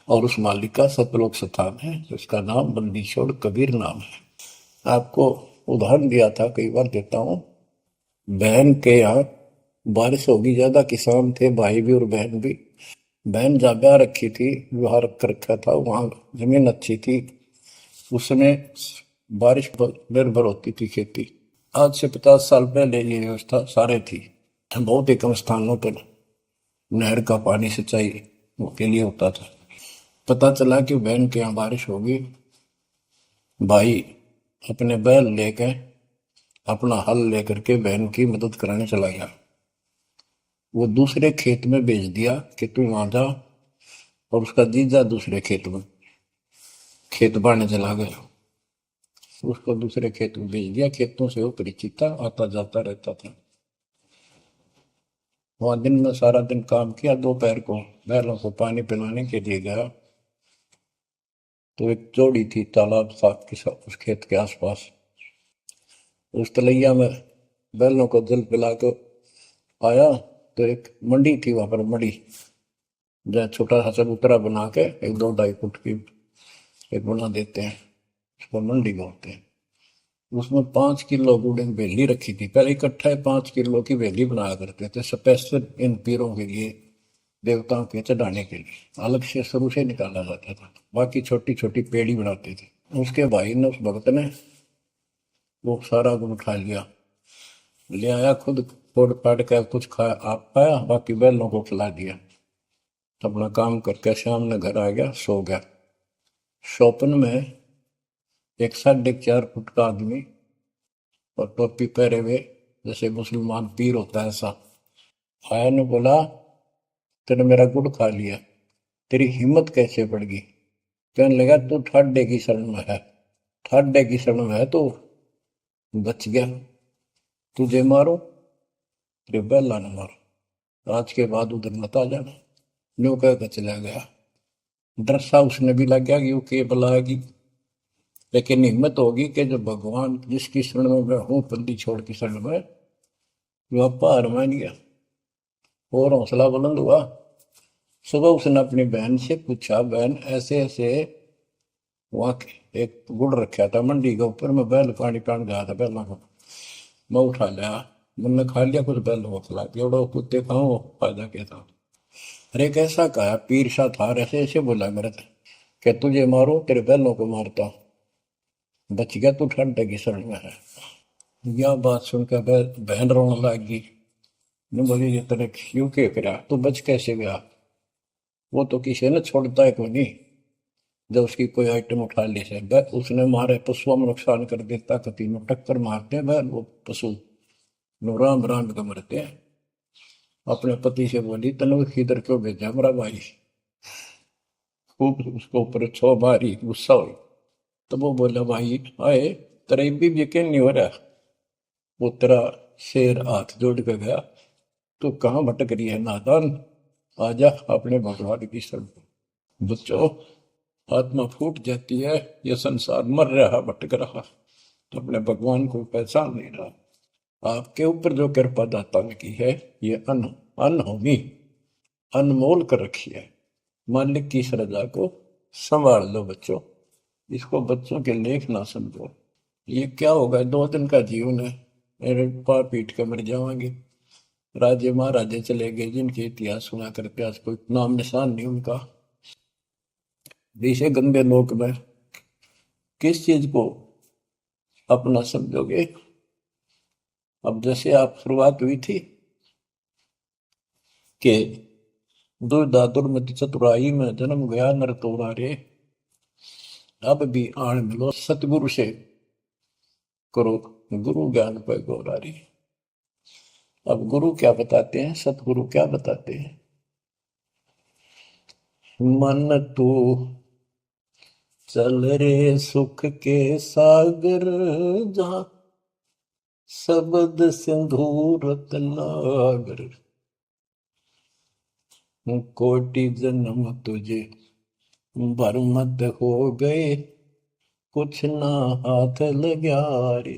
और उस मालिक का सतलोक स्थान है, उसका नाम बंदी छोड़ कबीर नाम है। आपको उदाहरण दिया था, कई बार देता हूँ। बहन के यहाँ बारिश होगी ज्यादा, किसान थे भाई भी और बहन भी। बहन जहाँ ब्याह रखी थी, विवाह कर रखा था, वहां जमीन अच्छी थी, उसमें बारिश पर निर्भर होती थी खेती। आज से 50 साल पहले ये व्यवस्था सारे थी। बहुत ही कम स्थानों पर नहर का पानी सिंचाई के लिए होता था। पता चला कि बहन के यहाँ बारिश होगी, भाई अपने बैल लेकर, अपना हल लेकर के बहन की मदद कराने चला गया। वो दूसरे खेत में भेज दिया कि तू वहां जा, और उसका जीजा दूसरे खेत में खेत बाड़ने चला गया। उसको दूसरे खेत में भेज दिया, खेतों से वो परिचित था, आता जाता रहता था। वहां दिन में सारा दिन काम किया, दोपहर को बैलों को पानी पिलाने के लिए गया, तो एक जोड़ी थी तालाब साथ के साथ उस खेत के आसपास। उस तलैया में बैलों को जल पिला के आया, तो एक मंडी थी वहां पर, मंडी जहाँ छोटा सा चबूतरा बना के एक 2-2.5 फुट की एक बना देते हैं, उसको मंडी बोलते हैं। उसमें 5 किलो गुड़ की बेली रखी थी, पहले इकट्ठा 5 किलो की बेली बनाया करते थे स्पेशल इन पीरों के लिए, देवताओं के चढ़ाने के लिए अलग से शुरू से निकाला जाता था। बाकी छोटी छोटी पेड़ी बनाते थे। उसके भाई ने, उस भक्त ने, वो सारा गुड़ उठा लिया, ले आया, खुद फोड़ फाड़ कर कुछ खाया, आप खाया, बाकी बैलों को खिला दिया। अपना काम करके शाम में घर आ गया, सो गया। स्वप्न में एक 4.5 फुट का आदमी और टोपी पहरे हुए, जैसे मुसलमान पीर होता है ऐसा, आया ने बोला, तेने मेरा गुड़ खा लिया, तेरी हिम्मत कैसे बढ़ गई? कहने लगा, तू ठाडे की शरण में है, ठाडे की शरण में है तो बच गया, तुझे मारो तेरे बेला न मारो, आज के बाद उधर मत आ जाना। न्यू कहकर चला गया। डर सा उसने भी लग गया कि वो के बुलाएगी, लेकिन हिम्मत होगी कि जो भगवान जिसकी शरण में मैं हूं, बंदी छोड़ की शरण में, वो पार मान गया और हौसला बुलंद हुआ। सुबह उसने अपनी बहन से पूछा, बहन ऐसे ऐसे, वहां एक गुड़ रखा था मंडी के ऊपर, मैं बैल पानी पान गया था, बैलों को मैं उठा लिया, मैंने खा लिया, कुछ बैलों को खिला दिया, और कुत्ते खाओ फायदा क्या था? अरे कैसा कहा, पीर सा था, ऐसे ऐसे बोला मेरे से कि तुझे मारो तेरे बैलों को मारता हूं, बच गया तू ठंड की शरण में है। यह बात सुनकर बहन रोने लगी। ने बोली, ये तेरे क्यों के करा, तू बच कैसे गया? वो तो किसी ने छोड़ता है कोई नहीं, जब उसकी कोई आइटम उठा ली से उसने मारे पशुओं में नुकसान कर देता, कति में टक्कर मारते हैं वो पशु, नो राम राम के मरते हैं। अपने पति से बोली, तने किधर क्यों भेजा मेरा भाई? खूब उसको ऊपर छो मारी, गुस्सा हुई। तो वो बोला, भाई आए, तेरा भी यकीन नहीं हो रहा? वो तेरा शेर हाथ जोड़ के गया, तू कहाँ भटक रही है नादान, आजा अपने भगवान की शरण। बच्चों, आत्मा फूट जाती है, ये संसार मर रहा, भटक रहा, तो अपने भगवान को पहचान नहीं रहा। आपके ऊपर जो कृपा दाता ने की है, ये अनहोनी अनमोल कर रखी है। मालिक की श्रद्धा को संभाल लो बच्चों, इसको बच्चों के लेख ना समझो। ये क्या होगा, 2 दिन का जीवन है, मेरे पार पीट के मर जाएंगे। राजे महाराजे चले गए, जिनके इतिहास सुना करके आज कोई नाम निशान नहीं उनका। इसे गंदे लोक में किस चीज को अपना समझोगे? अब जैसे आप शुरुआत हुई थी कि दुर्दादुर मति चतुराई में जन्म गया नर तोरा रे, अब भी आण मिलो सतगुरु से, करो गुरु ज्ञान पे गौरारी। अब गुरु क्या बताते हैं, सतगुरु क्या बताते हैं? मन तू चल रे सुख के सागर, जहां शब्द सिंधु रत्नागर, कोटि जन्म तुझे बरमद हो गए, कुछ ना हाथ लग्या रे।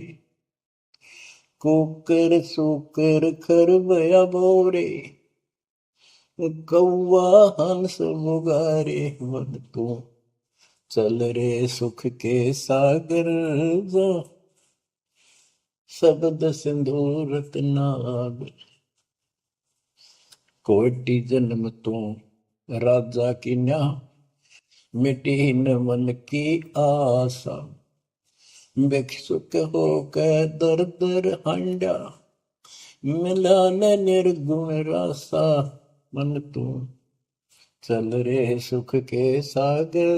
कुकर सुकर खरबया बोरे, कौआ हंस मुगारे। मद तू चल रे सुख के सागर, जा शब्द सिंधु रत्नागर। कोटि जन्म तू राजा की न्या, मिटी न मन की आशा। भिक्षुक होकर दर दर हांडा, मिला न निर्गुण रासा। मन तू चल रे सुख के सागर,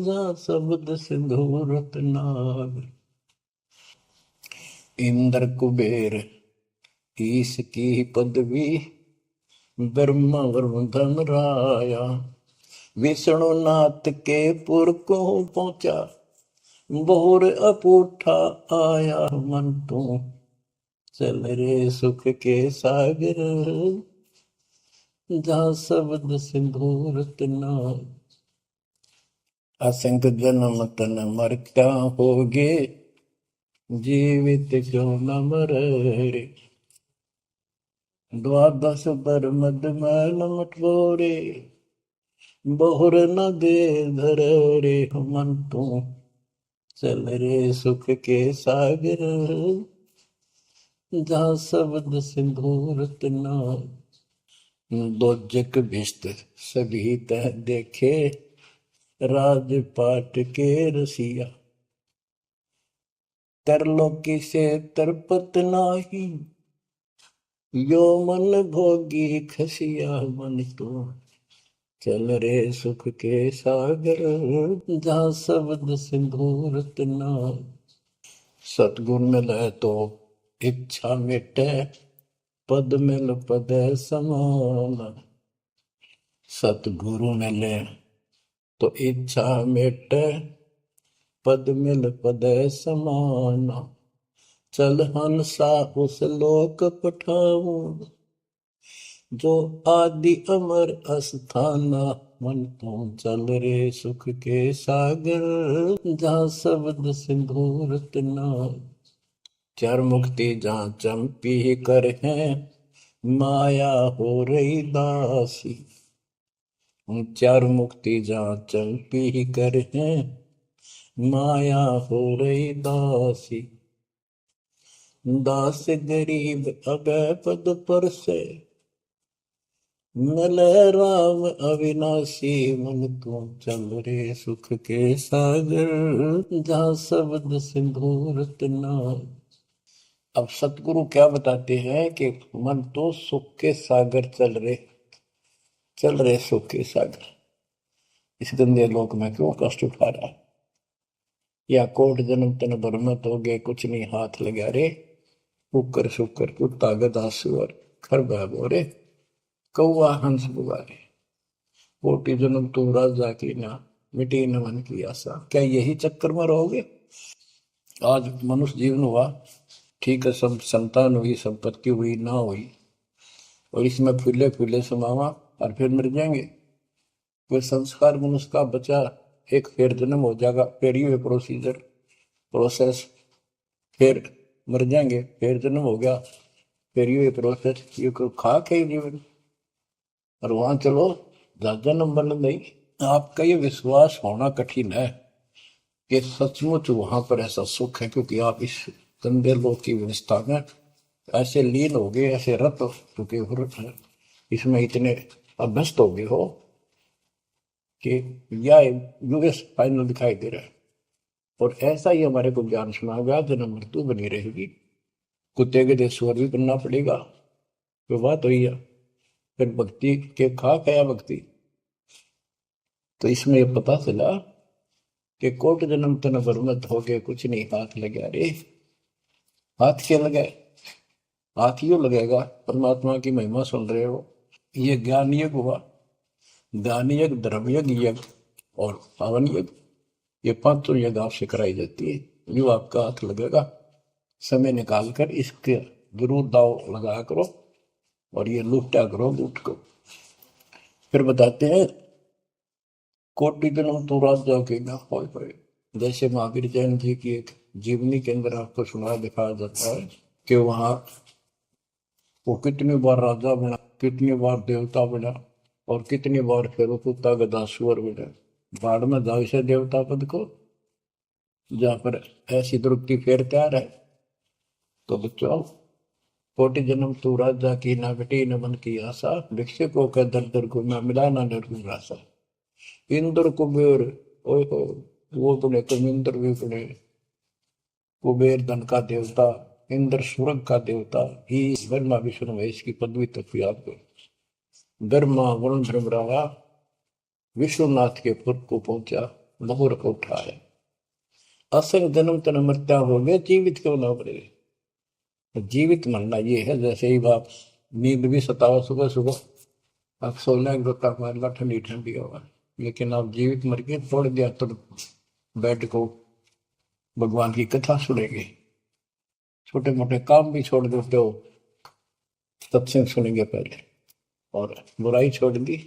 जा शब्द सिंधु रत्नागर। इंद्र कुबेर ईश की पदवी, ब्रह्मा वरुण धन राया। विष्णु नाथ के पुर को पहुंचा, बोर अपूठा आया। मन तू चल रे सुख के सागर, जा शब्द सिंधु रत्नागर। असंख जन्म तन मरता होगे, जीवित क्यों न मरे रे। द्वादश बर मद मैल मटोरे, बहुर न दे धर रे। मन तू चल रे सुख के सागर, जा शब्द सिंधु रत्नागर। दोजक भिष्ट सभी तह देखे, राजपाट के रसिया। तरलोकी से तरपत नाही, यो मन भोगी खसिया। मन तो चल रे सुख के सागर, जा शब्द सिंधु रत्नागर। सतगुण मिले तो इच्छा मिटे, पद मिल पद समान। सतगुरु मिले तो इच्छा मिटे, पद मिल पद समान। चल हंसा उस लोक पठाऊं, जो आदि अमर अस्थाना। मन तू चल रे सुख के सागर, जा शब्द सिंधु रत्नागर। चार मुक्ति जहाँ चंपी कर है, माया हो रही दासी। चार मुक्ति जहाँ चंपी कर है, माया हो रही दासी। दास गरीब अभय पद पर से, मिले राम अविनाशी। मन तू चल रे सुख के सागर, जा शब्द सिंधु रत्नागर। अब सतगुरु क्या बताते हैं कि मन तो सुख के सागर चल रहे सुख के सागर। इस गंदे लोक में क्यों कष्ट उठा रहा है? या कोट जन्म तन भरमत हो गए, कुछ नहीं हाथ लगा रे। कुकर शुकर कुत्ता गधा सुअर खरबा बोरे, कौआ हंस बुगारे। कोटि जन्म तू राजा की ना, मिटी न मन की आशा। क्या यही चक्कर में रहोगे? आज मनुष्य जीवन हुआ, ठीक है, सब संतान हुई, संपत्ति हुई ना हुई, और इसमें फूले फूले समावा और फिर मर जाएंगे। कोई संस्कार मनुष्य का बचा, एक फिर जन्म हो जाएगा, फिर ये प्रोसेस, फिर मर जाएंगे, फिर जन्म हो गया, फिर ये प्रोसेस। ये कोई खाक है जीवन? और वहां चलो ज्यादा नंबर नहीं। आपका ये विश्वास होना कठिन है कि सचमुच वहां पर ऐसा सुख है, क्योंकि आप इस गंदे लोक की व्यवस्था में ऐसे लीन हो गए, ऐसे रत क्योंकि इसमें इतने अभ्यस्त हो गए हो कि यह यूएस फाइनल दिखाई दे रहा है। और ऐसा ही हमारे को ज्ञान सुना गया, जन्म मृत्यु बनी रहेगी, कुत्ते के देश स्वर भी बनना पड़ेगा। तो बात हुई है, फिर भक्ति के खाक है भक्ति। तो इसमें यह पता चला कि कोट जन्म तन बरमत हो गए, कुछ नहीं हाथ लगा रे। हाथ क्या लगाए? हाथ यूं लगेगा, परमात्मा की महिमा सुन रहे हो, ये ज्ञान यज्ञ हुआ। दान यज्ञ, धर्म यज्ञ और पावन यज्ञ, ये पांचों यज्ञ आपसे कराई जाती है। यूं आपका हाथ लगेगा समय निकाल कर इसके जरूर दाव लगा करो और ये लूटा करो लूट को। फिर बताते हैं कोटि जन्म तो राजा के ना होए। जैसे महावीर जैन जी की एक जीवनी के अंदर आपको सुना दिखाया जाता है कि वहां वो कितनी बार राजा बना, कितनी बार देवता बना और कितनी बार फिर वो कुत्ता गधा सुअर बना। बाढ़ में जाओ इसे देवता पद को, जहां पर ऐसी दुर्गति फेर तैयार है। तो बच्चों कोटि जन्म तू राजा की ना बेटी न मन की आशा, भिक्षु को कह दर दर को ना मिला ना निर्गुण राशा। इंद्र कुबेर ओए हो, वो बने कमिंद्र भी बने। कुबेर धन का देवता, इंद्र स्वर्ग का देवता ही ब्रह्मा विष्णु महेश की पदवी तक याद करो। ब्रह्मा वरुण ब्रह्मरावा विश्वनाथ के पुर को पहुंचा, बहुर को उठाया। असल जन्म तन मृत्या हो गया, जीवित क्यों ना बने। जीवित मरना ये है जैसे ही बाप नींद भी सतावा सुबह सुबह, आप सोलह गोता मारना ठंडी ठंडी होगा, लेकिन आप जीवित मर के छोड़ दिया तो बेड को भगवान की कथा सुनेंगे, छोटे मोटे काम भी छोड़ देते हो, सत्संग सुनेंगे पहले, और बुराई छोड़ दी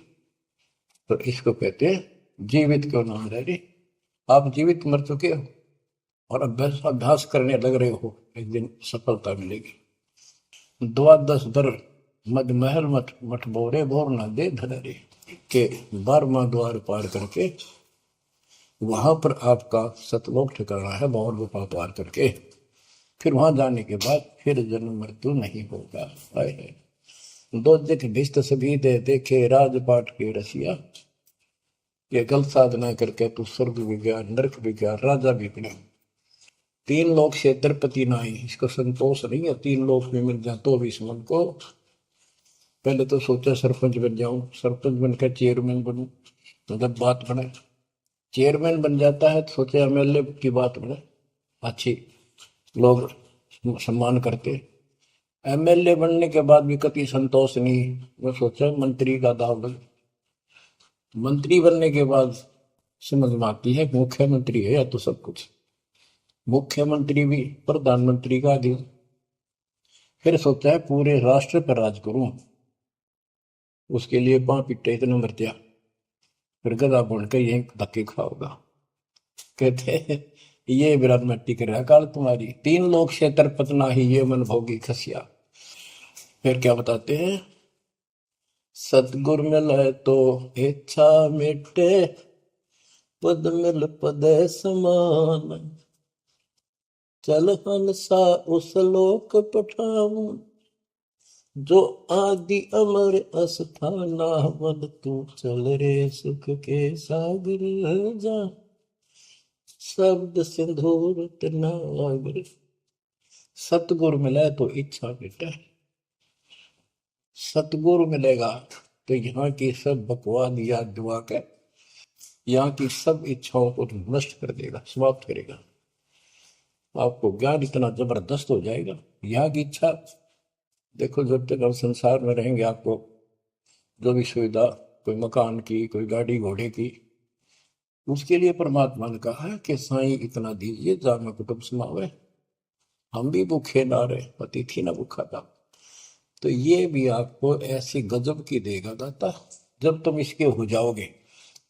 तो इसको कहते हैं जीवित क्यों ना रह रही। आप जीवित मर चुके हो और अभ्यास करने लग रहे हो, एक दिन सफलता मिलेगी। द्वादश दर मद महल मठ मठ बोरे बोर न दे धरे के 12वां द्वार पार करके वहां पर आपका सतलोक ठिकाना है, बहुत गुफा पार करके फिर वहां जाने के बाद फिर जन्म मृत्यु नहीं होगा। है दो दिख भिष्ट सभी दे देखे राजपाट के रसिया, ये गलत साधना करके तू स्वर्ग भी गया, नरक भी गया, राजा भी बना। 3 लोक से द्रपति नाई, इसको संतोष नहीं है 3 लोक में मिल जाए तो भी इस मन को। पहले तो सोचा सरपंच बन जाऊं, सरपंच बनकर चेयरमैन बनूं, तो जब बात बने चेयरमैन बन जाता है तो सोचे एमएलए की बात बने, अच्छी लोग सम्मान करते। एमएलए बनने के बाद भी कभी संतोष नहीं, मैं सोचा मंत्री का दाव लगे। मंत्री बनने के बाद समझ में आती है मुख्यमंत्री है या तो सब कुछ, मुख्यमंत्री भी प्रधानमंत्री का अधीन। फिर सोचा है पूरे राष्ट्र पर राज करूं, उसके लिए पां पिट्टे इतने मर दिया, फिर गधा बन के यही धक्के खाओगा। कहते ये विराट में टिक रहा काल तुम्हारी, 3 लोग क्षेत्र पतना ही ये मन भोगी खसिया। फिर क्या बताते हैं, सतगुर मिले तो इच्छा मिटे, पद मिल पद समान, चल हंसा उस लोक पठाऊं, जो आदि अमर अस्थाना, मन तू चल रे सुख के सागर जा, शब्द सिंधुर नागर। सतगुरु मिले तो इच्छा मिटे, सतगुरु मिलेगा तो यहाँ की सब बकवाद याद दुआ के यहाँ की सब इच्छाओं को नष्ट कर देगा, समाप्त करेगा। आपको ज्ञान इतना जबरदस्त हो जाएगा। यहाँ की इच्छा देखो, जब तक हम संसार में रहेंगे आपको जो भी सुविधा, कोई मकान की, कोई गाड़ी घोड़े की, उसके लिए परमात्मा ने कहा है कि साईं इतना दीजिए जामे कुटुंब समावे। हम भी भूखे ना रहे, अतिथि ना भूखा था। तो ये भी आपको ऐसी गजब की देगा दाता, जब तुम इसके हो जाओगे,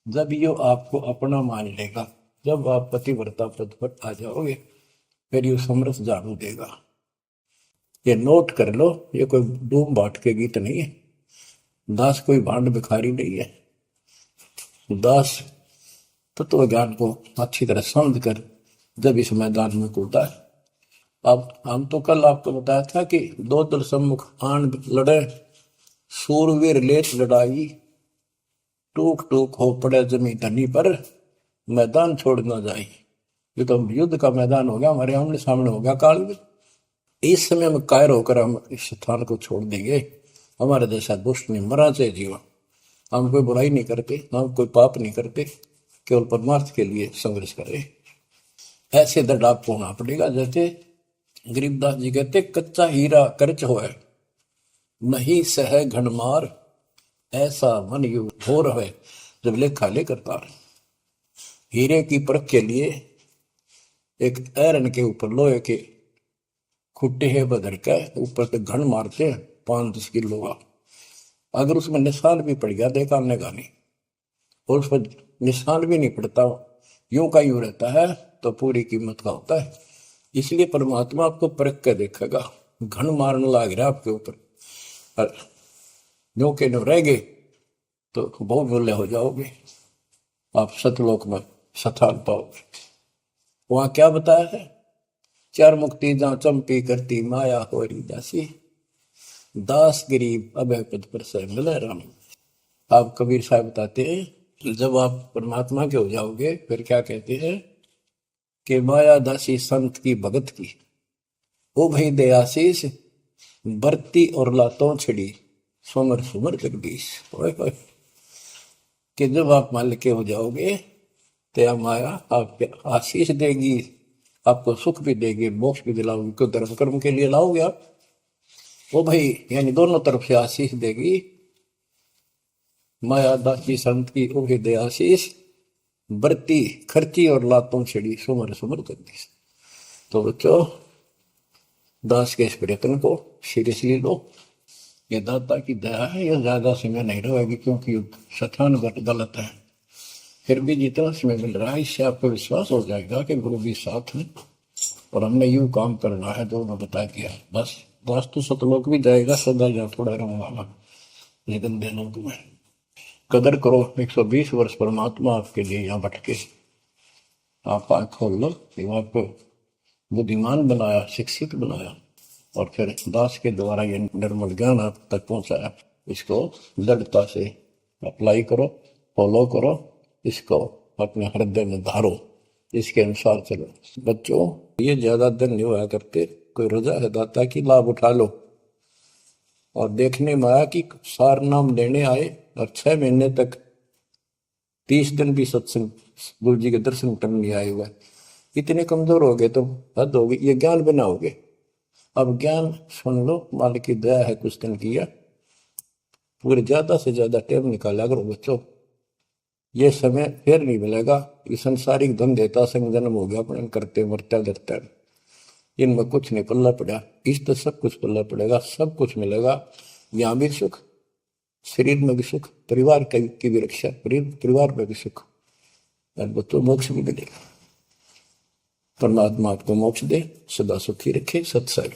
जब ये आपको अपना मान लेगा, जब आप पतिव्रता पद पर आ जाओगे, फिर ये समरस झाड़ू देगा। ये नोट कर लो, ये कोई डूम बाट के गीत नहीं है, दास कोई भांड भिखारी नहीं है। दास तत्व ज्ञान को अच्छी तरह समझ कर जब इस मैदान में कूदा है। अब हम तो कल आपको बताया था कि 2 दल सम्मुख आन लड़े, सूरवीर लेत लड़ाई, टूक टूक हो पड़े जमी धनी पर, मैदान छोड़ ना जाए। ये तो युद्ध का मैदान हो गया, हमारे आमने सामने हो गया काल में। इस समय में कायर होकर हम इस स्थान को छोड़ देंगे। हमारे जैसा दुष्ट नहीं मरा चाहे जीवन, हम कोई बुराई नहीं करते, हम कोई पाप नहीं करते, केवल परमार्थ के लिए संघर्ष करें। ऐसे दृढ़ आपको होना पड़ेगा। जैसे गरीबदास जी कहते, कच्चा हीरा कर्च होए, नहीं सह घनमार, ऐसा मन यू हो रहे जब लेखा ले करता। हीरे की परख के लिए एक ऐरन के ऊपर लोहे के खुट्टे है बदर के ऊपर से घन मारते हैं 5-10 किलो का। अगर उसमें निशान भी पड़ गया देखा हमने का नहीं, और उस पर निशान भी नहीं पड़ता, यूं का यूं रहता है, तो पूरी कीमत का होता है। इसलिए परमात्मा आपको परख के देखेगा। घन मारने लग रहा आपके ऊपर, और यूं के यूं रह गए तो बहुमूल्य हो जाओगे, आप सतलोक में स्थान पाओगे। वहां क्या बताया है, चार मुक्ति जहां चंपी करती माया होरी दासी, दास गरीब अभय पद पर से मिले राम। आप कबीर साहब बताते हैं जब आप परमात्मा के हो जाओगे फिर क्या कहते हैं कि माया दासी संत की भगत की, ओ भाई दे आशीष बरती और लातों छिड़ी, सुमर सुमर जगदीश। कि जब आप मान के हो जाओगे तो माया आपको आशीष देगी, आपको सुख भी देगी, मोक्ष भी दिलाओगी। क्यों धर्म कर्म के लिए लाओगे आप, वो भाई यानी दोनों तरफ से आशीष देगी। माया दासी संत की ओ दे आशीष बरती खर्ची और लातों छिड़ी, सुमर सुमर जगदीश। तो बच्चों दास के इस प्रयत्न को सीरियसली लो, ये दाता की दया है, ये ज्यादा समय नहीं रहेगी क्योंकि स्थान गलत है। फिर भी जितना समय मिल रहा है इससे आपको विश्वास हो जाएगा कि गुरु भी साथ है और हमने यूं काम करना है जो मैं बता दिया। बस वास्तु सतलोक भी जाएगा, सदा जा थोड़ा रहूंगा लेकिन दिनों में कदर करो। 120 वर्ष परमात्मा आपके लिए यहाँ भटके, आप आँख खोल लो, आपको बुद्धिमान बनाया, शिक्षित बनाया, और फिर दास के द्वारा ये निर्मल ज्ञान आप तक पहुंचाया। इसको दृढ़ता से अप्लाई करो, फॉलो करो, इसको अपने हृदय में धारो, इसके अनुसार चलो। बच्चों ये ज्यादा दिन नहीं हुआ करते, कोई रजा है दाता की लाभ उठा लो। और देखने में आया कि सार नाम लेने आए और 6 महीने तक 30 दिन भी सत्संग गुरु जी के दर्शन करने नहीं आए हुए, इतने कमजोर हो गए तो हद हो गई। ये ज्ञान बनाओगे, अब ज्ञान सुन लो, मालिक की दया है कुछ दिन किया, पूरे ज्यादा से ज्यादा टाइम निकाला करो बच्चों। ये समय फिर नहीं मिलेगा, ये संसारिक धन देता संग जन्म हो गया अपने करते मरते डरते, इनमें कुछ नहीं पल्ला पड़ा। इस तो सब कुछ पल्ला पड़ेगा, सब कुछ मिलेगा, यहाँ भी सुख, शरीर में भी सुख, परिवार की भी रक्षा, परिवार में भी सुख, और बच्चों मोक्ष भी मिलेगा। परमात्मा आपको मोक्ष दे, सदा सुखी रखे। सत्संग।